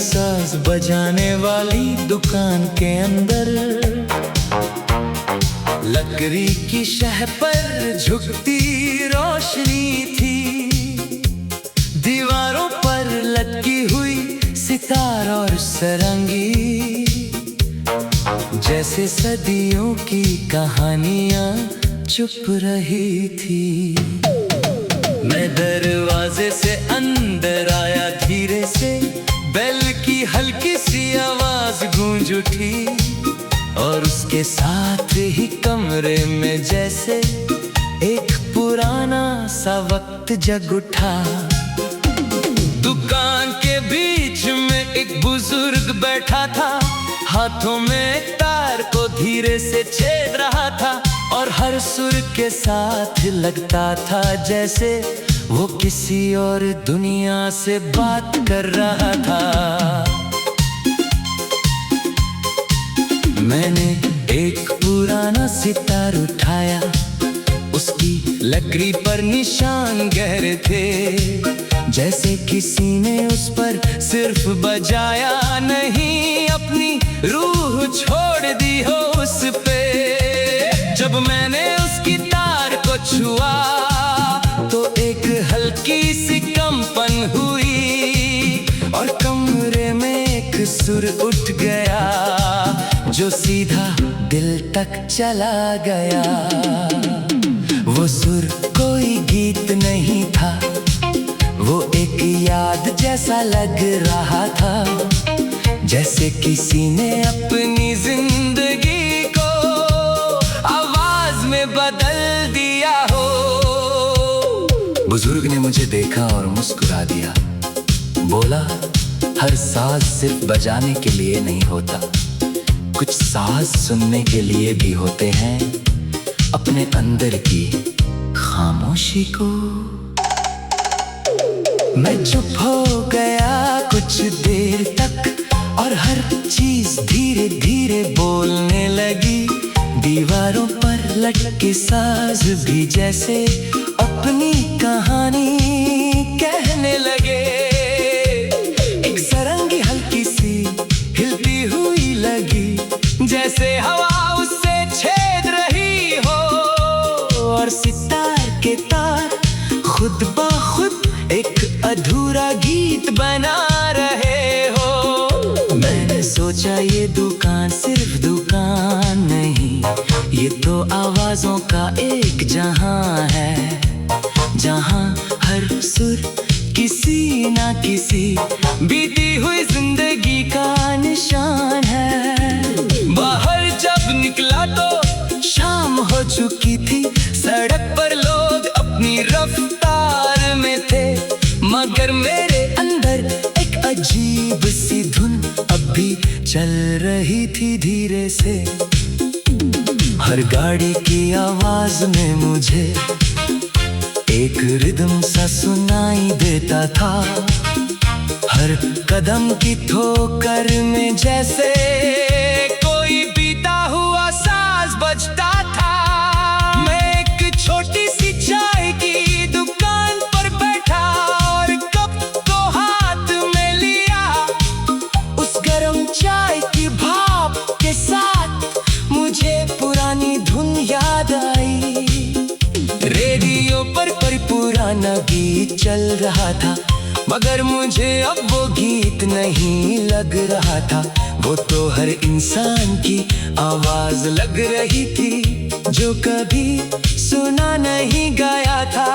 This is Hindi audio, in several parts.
साज बजाने वाली दुकान के अंदर लकड़ी की शह पर झुकती रोशनी थी। दीवारों पर लटकी हुई सितार और सरंगी, जैसे सदियों की कहानियां चुप रही थी। मैं दरवाजे से अंदर आया धीरे से, बेल की हल्की सी आवाज गूंज उठी और उसके साथ ही कमरे में जैसे एक पुराना सा वक्त जग उठा। दुकान के बीच में एक बुजुर्ग बैठा था, हाथों में तार को धीरे से छेद रहा था और हर सुर के साथ लगता था जैसे वो किसी और दुनिया से बात कर रहा था। मैंने एक पुराना सितार उठाया, उसकी लकड़ी पर निशान गहरे थे, जैसे किसी ने उस पर सिर्फ बजाया नहीं, अपनी रूह छोड़ दी हो उस पे। जब मैंने उसकी तार को छुआ तो एक हल्की सी कंपन हुई और कमरे में एक सुर उठ गया जो सीधा दिल तक चला गया। वो सुर कोई गीत नहीं था, वो एक याद जैसा लग रहा था, जैसे किसी ने अपनी जिंदगी को आवाज में बदल दिया हो। बुजुर्ग ने मुझे देखा और मुस्कुरा दिया, बोला, हर साज सिर्फ बजाने के लिए नहीं होता, कुछ साज सुनने के लिए भी होते हैं, अपने अंदर की खामोशी को। मैं चुप हो गया कुछ देर तक और हर चीज धीरे धीरे बोलने लगी। दीवारों पर लटके साज भी जैसे अपनी कहानी कहने लगे। एक सरंगी हल्की सी हिलती हुई लगी, जैसे हवा उससे छेद रही हो और सितार के तार खुद ब खुद एक अधूरा गीत बना रहे हो। मैंने सोचा ये दुकान सिर्फ दुकान नहीं, ये तो आवाजों का एक जहां है, जहां हर सुर किसी ना किसी बीती हुई जिंदगी का निशान है। बाहर जब निकला तो शाम हो चुकी थी, सड़क पर लोग अपनी रफ्तार में थे, मगर मेरे अंदर एक अजीब सी धुन अब भी चल रही थी धीरे से। हर गाड़ी की आवाज में मुझे एक रिदम सा सुनाई देता था, हर कदम की ठोकर में जैसे कोई बीता हुआ साज बजता था। मैं एक छोटी सी चाय की दुकान पर बैठा और कप को हाथ में लिया, उस गरम चाय की भाप के साथ मुझे पुरानी धुन याद आई। रेडियो पर कोई पुराना गीत चल रहा था, मगर मुझे अब वो गीत नहीं लग रहा था, वो तो हर इंसान की आवाज लग रही थी जो कभी सुना नहीं गया था।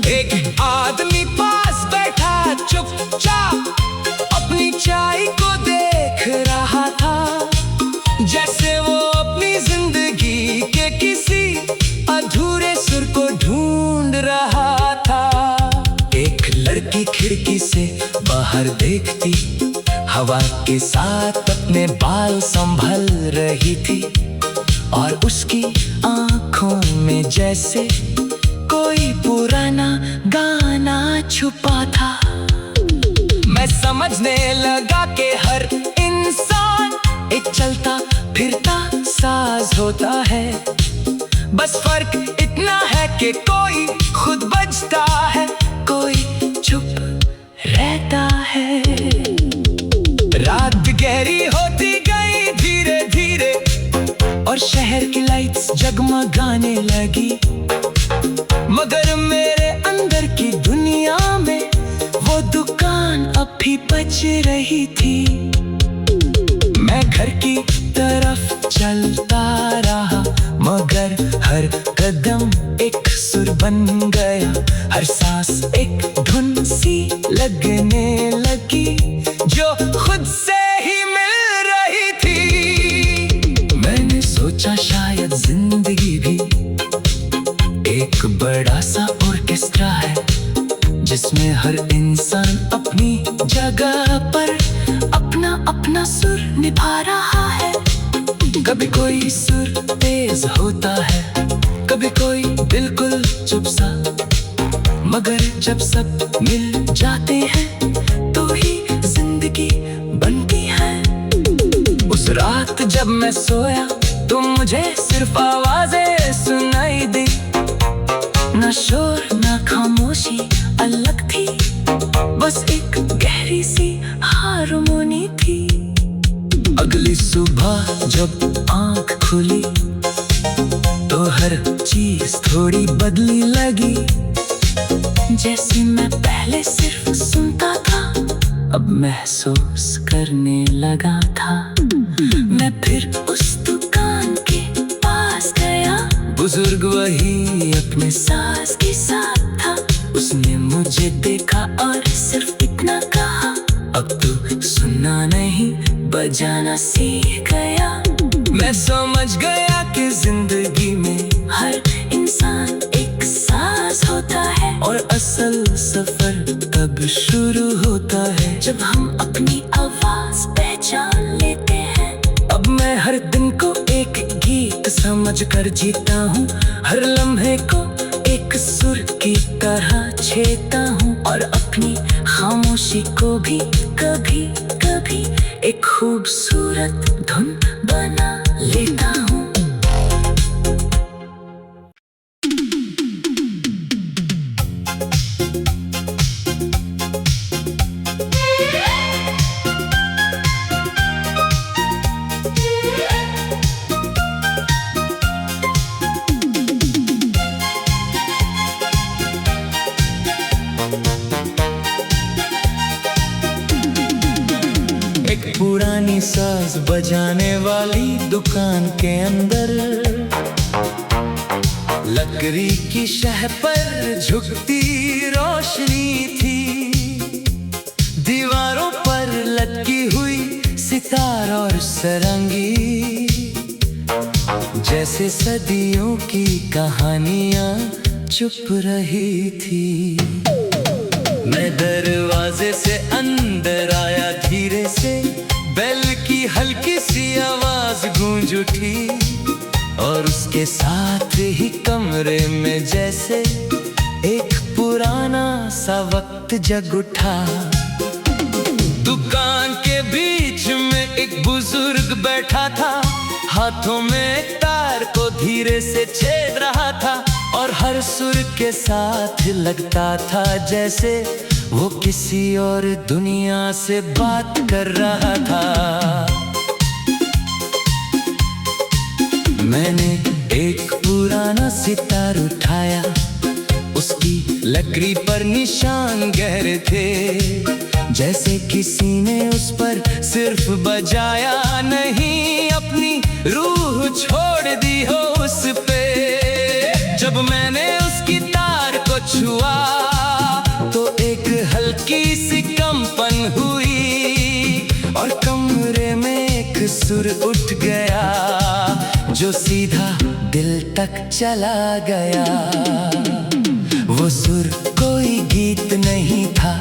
एक आदमी पास बैठा चुपचाप अपनी चाय को देख रहा था, जैसे वो अपनी जिंदगी के किसी अधूरे सुर को ढूंढ रहा था। एक लड़की खिड़की से बाहर देखती, हवा के साथ अपने बाल संभल रही थी और उसकी आंखों में जैसे कोई पुराना गाना छुपा था। मैं समझने लगा कि हर इंसान एक चलता फिरता साज होता है, बस फर्क इतना है कि कोई खुद बजता है, कोई चुप रहता है। रात गहरी होती गई धीरे धीरे और शहर की लाइट्स जगमगाने लगी, मगर मेरे अंदर की दुनिया में वो दुकान अब भी बच रही थी। मैं घर की तरफ चलता रहा, मगर हर कदम एक सुर बन गया, हर सांस एक धुन सी लगने लगी जो खुद से ही मिल रही थी। मैंने सोचा शायद जिंदगी भी एक बड़ा सा ऑर्केस्ट्रा है, जिसमें हर इंसान अपनी जगह पर अपना अपना सुर निभा रहा है। कभी कोई सुर तेज होता है, कभी कोई बिल्कुल चुप सा, मगर जब सब मिल जाते हैं तो ही जिंदगी बनती है। उस रात जब मैं सोया तो मुझे सिर्फ आवाजें सुनाई दी, ना शोर ना खामोशी अलग थी, बस एक गहरी सी हारमोनी थी। अगली सुबह जब आँख खुली तो हर चीज थोड़ी बदली लगी, जैसे मैं पहले सिर्फ सुनता था अब महसूस करने लगा था। मैं फिर उस दुकान के पास गया, बुजुर्ग वही अपने सास के साथ था। उसने मुझे देखा और सिर्फ इतना कहा, अब तू सुनना नहीं बजाना सीख गया। मैं समझ गया कि जिंदगी में हर इंसान एक साज होता है, और असल सफर तब शुरू होता है जब हम अपनी आवाज पहचान लेते हैं। अब मैं हर दिन को एक गीत समझ कर जीता हूँ, हर लम्हे को एक सुर की तरह छेता हूँ, और अपनी खामोशी को भी कभी कभी एक खूबसूरत धुन बना लेता हूँ। एक पुरानी साज बजाने वाली दुकान के अंदर लकड़ी की शह पर झुकती रोशनी थी, दीवारों पर लटकी हुई सितार और सरंगी, जैसे सदियों की कहानियां चुप रही थी। मैं दरवाजे से अंदर आया धीरे से, बेल की हल्की सी आवाज गूंज उठी, और उसके साथ ही कमरे में जैसे एक पुराना सा वक्त जग उठा। दुकान के बीच में एक बुजुर्ग बैठा था, हाथों में तार को धीरे से छेद रहा था, और हर सुर के साथ लगता था जैसे वो किसी और दुनिया से बात कर रहा था। मैंने एक पुराना सितार उठाया, उसकी लकड़ी पर निशान गहरे थे, जैसे किसी ने उस पर सिर्फ बजाया नहीं, अपनी रूह छोड़ दी हो उस पे। जब मैंने उसकी तार को छुआ तो एक हल्की सी कंपन हुई, और कमरे में एक सुर उठ गया जो सीधा दिल तक चला गया। वो सुर कोई गीत नहीं था,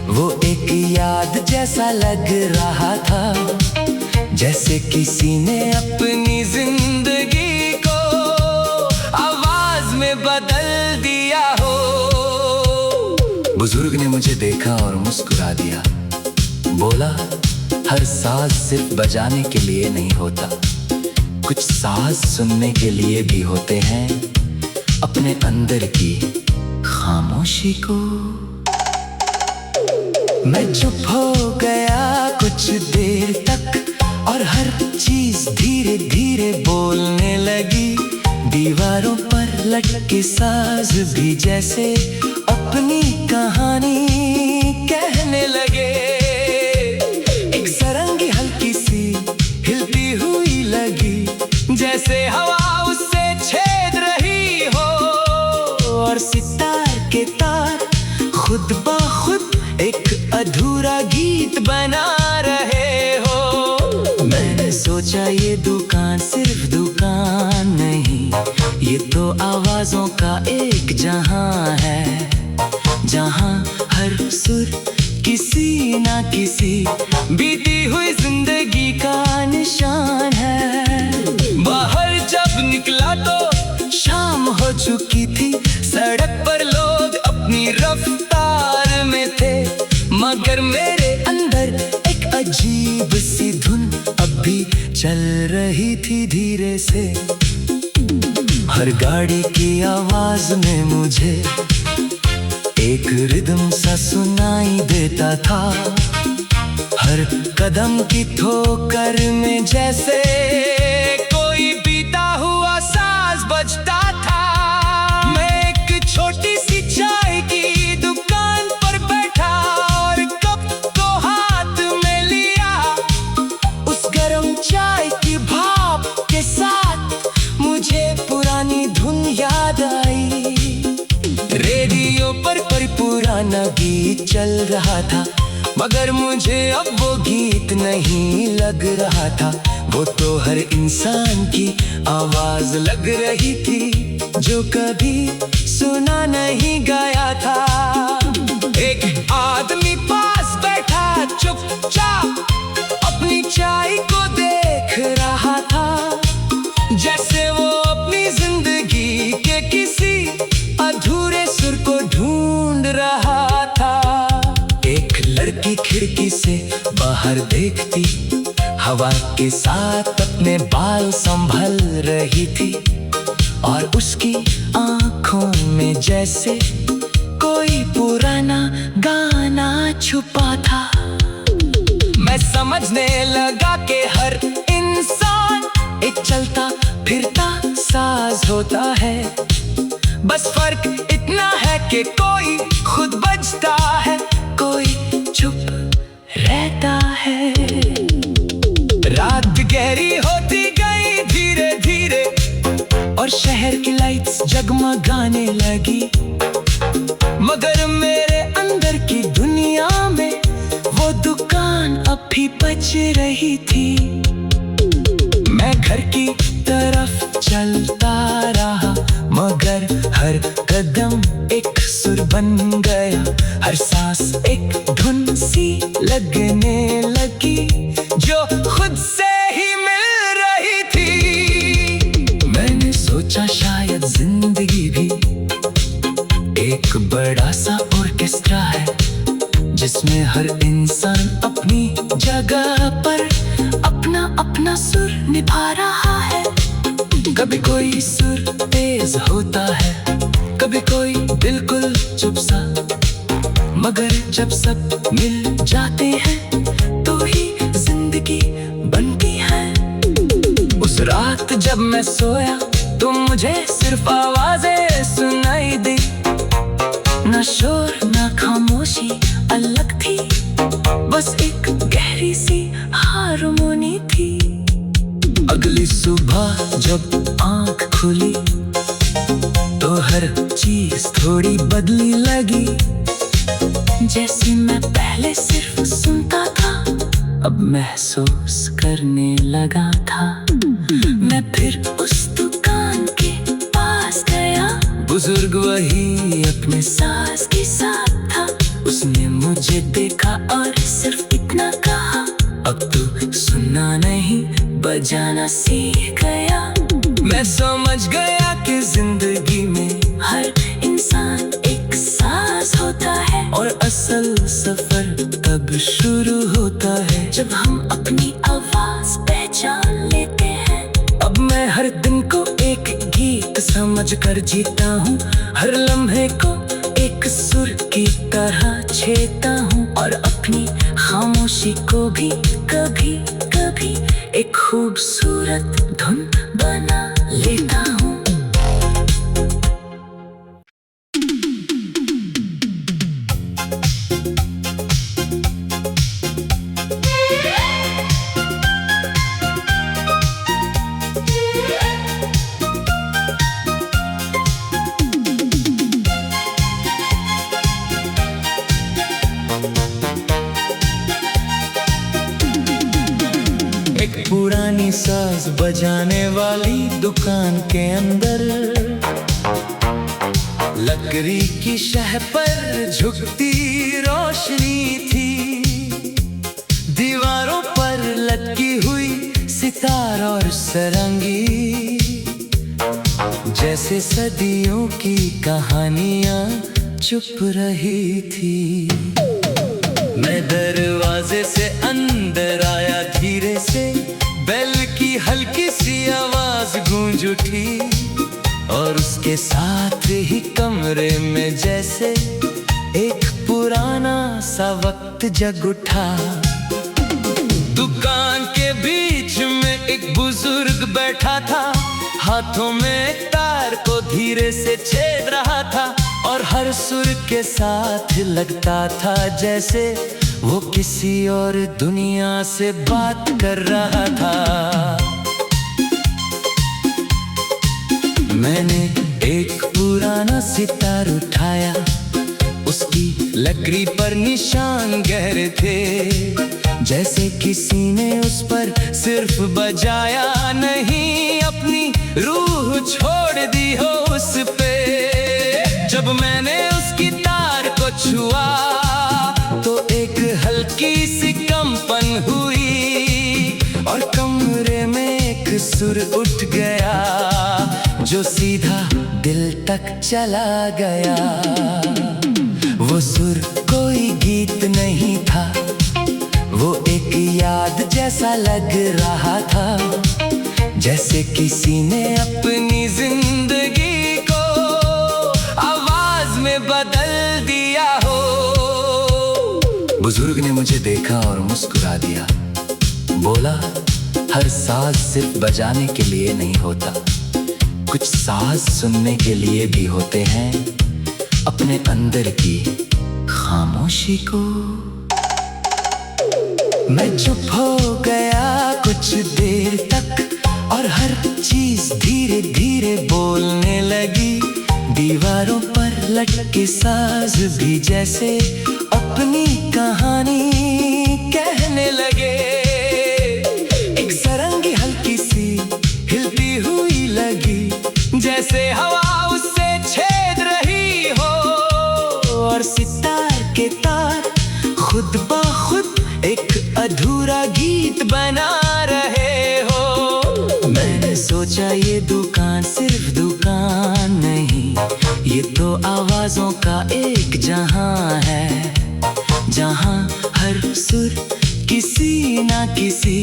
वो एक याद जैसा लग रहा था, जैसे किसी ने अपनी जिंदगी को आवाज में बदल दिया हो। बुजुर्ग ने मुझे देखा और मुस्कुरा दिया, बोला, हर साज सिर्फ बजाने के लिए नहीं होता, कुछ साज सुनने के लिए भी होते हैं, अपने अंदर की खामोशी को। मैं चुप हो गया कुछ देर तक और हर चीज धीरे धीरे बोलने लगी। दीवारों पर लटके साज भी जैसे अपनी कहानी कहने लगे। एक सारंगी हल्की सी हिलती हुई लगी, जैसे हवा उससे छेद रही हो, और सितार के तार खुद ब खुद एक अधूरा गीत बना रहे हो। मैंने सोचा ये दुकान सिर्फ दुकान नहीं, ये तो आवाजों का एक जहां है, जहां हर सुर किसी ना किसी बीती हुई जिंदगी का निशान है। बाहर जब निकला तो शाम हो चुकी थी, सड़क पर लोग अपनी रफ्तार में थे, मगर मेरे अंदर एक अजीब सी धुन अब भी चल रही थी धीरे से। हर गाड़ी की आवाज में मुझे एक रिदम सा सुनाई देता था, हर कदम की ठोकर में जैसे कोई बीता हुआ साज बजता था। मैं एक छोटी सी चाय की दुकान पर बैठा और कप को हाथ में लिया। उस गरम चाय की भाप के साथ मुझे पुरानी धुन याद आई। रेडियो पर कोई पुराना गीत चल रहा था, मगर मुझे अब वो गीत नहीं लग रहा था। वो तो हर इंसान की आवाज लग रही थी, जो कभी सुना नहीं गया था। एक आदमी पास बैठा चुपचाप अपनी चाय को देख रहा था, जैसे वो अपनी जिंदगी के किसी अधूरे सुर को ढूंढ रहा था। एक लड़की खिड़की से बाहर देखती, हवा के साथ अपने बाल संभल रही थी, और उसकी आंखों में जैसे कोई पुराना गाना छुपा था। मैं समझने लगा कि हर इंसान एक चलता फिरता साज होता है, बस फर्क इतना है कि कोई खुद बजता है, कोई चुप रहता है। रात गहरी होती गई धीरे धीरे, और शहर की लाइट्स जगमगाने लगी, मगर मेरे अंदर की दुनिया में वो दुकान अब भी बज रही थी। मैं घर की तरफ चलता रहा, मगर हर कदम एक सुर बन गया, हर सांस एक धुन सी लगने लगी, जो खुद से ही मिल रही थी। मैंने सोचा शायद जिंदगी भी एक बड़ा सा ऑर्केस्ट्रा है, जिसमें हर इंसान अपनी जगह पर अपना अपना सुर निभा रहा है। कभी कोई सुर तेज होता है, कभी कोई बिल्कुल चुप सा, मगर जब सब मिल जाते हैं तो ही जिंदगी बनती है। उस रात जब मैं सोया तो मुझे सिर्फ आवाजें सुनाई दी, ना शोर ना खामोशी अलग थी, बस एक गहरी सी हारमोनी थी। अगली सुबह जब आंख खुली तो हर चीज थोड़ी बदली लगी, जैसे मैं पहले सिर्फ सुनता था अब महसूस करने लगा था। मैं फिर उस दुकान के पास गया, बुजुर्ग वही अपने सास के साथ था। उसने मुझे देखा और सिर्फ इतना कहा, अब तू सुनना नहीं बजाना सीख गया। मैं समझ गया कि जिंदगी में हर इंसान एक साज होता है, और असल सफर तब शुरू होता है जब हम अपनी आवाज पहचान लेते हैं। अब मैं हर दिन को एक गीत समझ कर जीता हूँ, हर लम्हे को एक सुर की तरह छेता हूँ, और खामोशी को भी कभी कभी एक खूबसूरत धुन बना लेता हूँ। एक पुरानी साज बजाने वाली दुकान के अंदर लकड़ी की शह पर झुकती रोशनी थी। दीवारों पर लटकी हुई सितार और सरंगी, जैसे सदियों की कहानियां चुप रही थी। मैं दरवाजे से अंदर आया धीरे से, बेल की हल्की सी आवाज गूंज उठी और उसके साथ ही कमरे में जैसे एक पुराना सा वक्त जग उठा। दुकान के बीच में एक बुजुर्ग बैठा था, हाथों में तार को धीरे से छेद रहा था और हर सुर के साथ लगता था जैसे वो किसी और दुनिया से बात कर रहा था। मैंने एक पुराना सितार उठाया, उसकी लकड़ी पर निशान गहरे थे, जैसे किसी ने उस पर सिर्फ बजाया नहीं, अपनी रूह छोड़ दी हो उस पे। जब मैंने उसकी तार को छुआ तो एक हल्की सी कंपन हुई और कमरे में एक सुर उठ गया जो सीधा दिल तक चला गया। वो सुर कोई गीत नहीं था, वो एक याद जैसा लग रहा था, जैसे किसी ने अपनी जिंदगी को आवाज में बदल दिया हो। बुजुर्ग ने मुझे देखा और मुस्कुरा दिया, बोला, हर साज सिर्फ बजाने के लिए नहीं होता, कुछ साज सुनने के लिए भी होते हैं, अपने अंदर की खामोशी को। मैं चुप हो गया कुछ देर तक और हर चीज धीरे धीरे बोलने लगी। दीवारों पर लटके साज भी जैसे अपनी कहानी कहने लगे। एक सरंगी हल्की सी हिलती हुई लगी, जैसे हवा उससे छेद रही हो और सितार के तार खुद ब खुद एक अधूरा गीत बना रहे हो। मैंने सोचा ये दुकान सिर्फ दुकान नहीं, ये तो आवाजों का एक जहां है, जहां हर सुर किसी ना किसी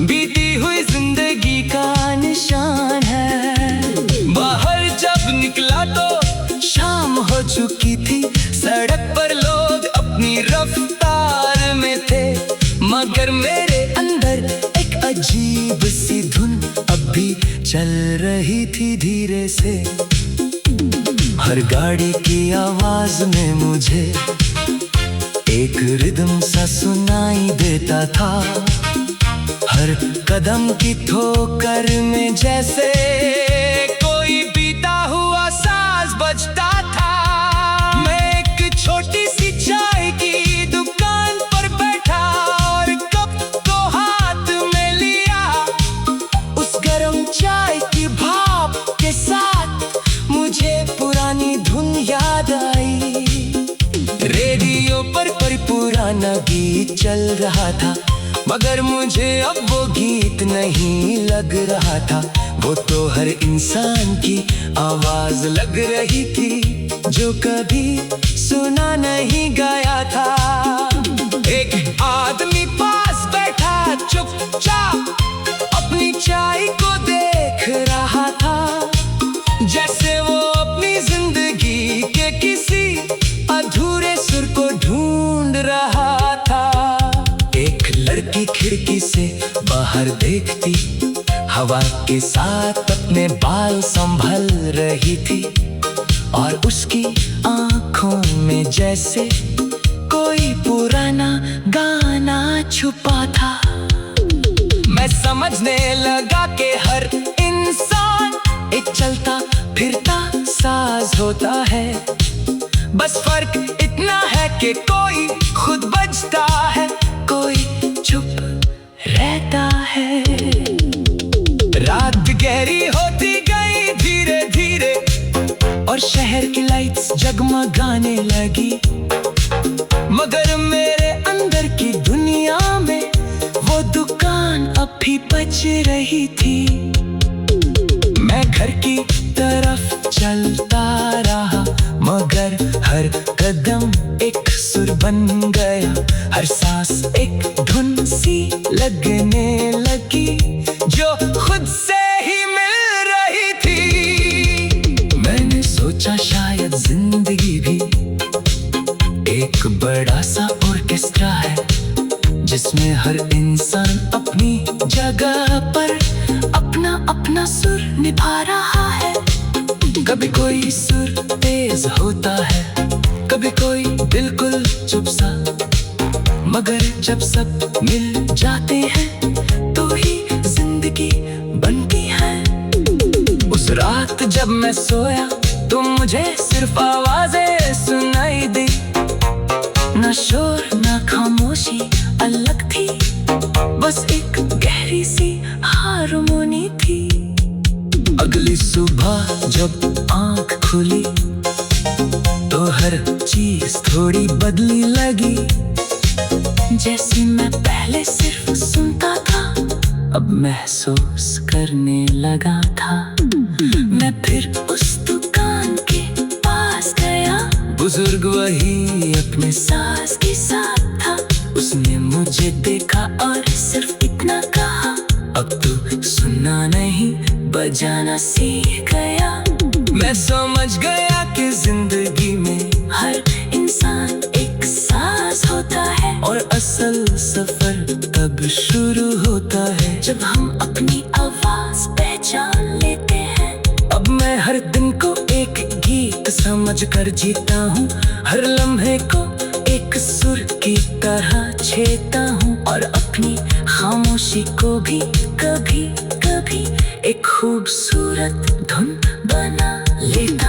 बीती हुई जिंदगी का निशान है। बाहर जब निकला तो शाम हो चुकी थी, सड़क पर लोग अपनी रफ्तार में थे, मगर मेरे अंदर एक अजीब सी धुन अब भी चल रही थी धीरे से। हर गाड़ी की आवाज में मुझे एक रिदम सा सुनाई देता था, हर कदम की ठोकर में जैसे कोई बीता हुआ साज बजता था। मैं एक छोटी सी चाय की दुकान पर बैठा और कप को हाथ में लिया, उस गरम चाय की भाप के साथ मुझे पुरानी धुन याद आई। रेडियो पर कोई पुराना गीत चल रहा था, मगर मुझे अब वो गीत नहीं लग रहा था, वो तो हर इंसान की आवाज लग रही थी जो कभी सुना नहीं गया था। एक आदमी पास बैठा चुपचाप अपनी चाय को देख रहा था, जैसे वो अपनी जिंदगी के किसी अधूरे सुर को ढूंढ रहा था। एक बाहर देखती, हवा के साथ अपने बाल संभल रही थी, और उसकी आंखों में जैसे कोई पुराना गाना छुपा था। मैं समझने लगा कि हर इंसान एक चलता फिरता साज होता है, बस फर्क इतना है कि कोई खुद बजता है, कोई चुप रहता है। रात गहरी होती गई धीरे धीरे, और शहर की लाइट्स जगमगाने लगी, मगर मेरे अंदर की दुनिया में वो दुकान अब भी बज रही थी। मैं घर की तरफ चलता रहा, मगर हर कदम एक सुर बन गया, हर सांस एक धुन सी लगने लगी, जो खुद से ही मिल रही थी। मैंने सोचा शायद जिंदगी भी एक बड़ा सा ऑर्केस्ट्रा है, जिसमें हर इंसान अपनी जगह पर अपना अपना सुर निभा रहा है। कभी कोई सुर तेज होता है, कभी कोई बिल्कुल चुप सा, मगर जब सब मिल जाते हैं तो ही जिंदगी बनती है। उस रात जब मैं सोया तो मुझे सिर्फ आवाजें सुनाई दी, ना शोर ना खामोशी अलग थी, बस एक गहरी सी हारमोनी थी। अगली सुबह जब आंख खुली तो हर चीज थोड़ी बदली लगी, जैसे मैं पहले सिर्फ सुनता था अब महसूस करने लगा था। मैं फिर उस दुकान के पास गया, बुजुर्ग वही अपने सास के साथ था। उसने मुझे देखा और सिर्फ इतना कहा, अब तू सुनना नहीं बजाना सीख गया। मैं समझ गया कि जिंदगी में हर इंसान एक साज होता है, और असल सफर तब शुरू होता है जब हम अपनी आवाज पहचान लेते हैं। अब मैं हर दिन को एक गीत समझ कर जीता हूँ, हर लम्हे को एक सुर की तरह छेता हूँ, और अपनी खामोशी को भी कभी कभी एक खूबसूरत धुन बना लेता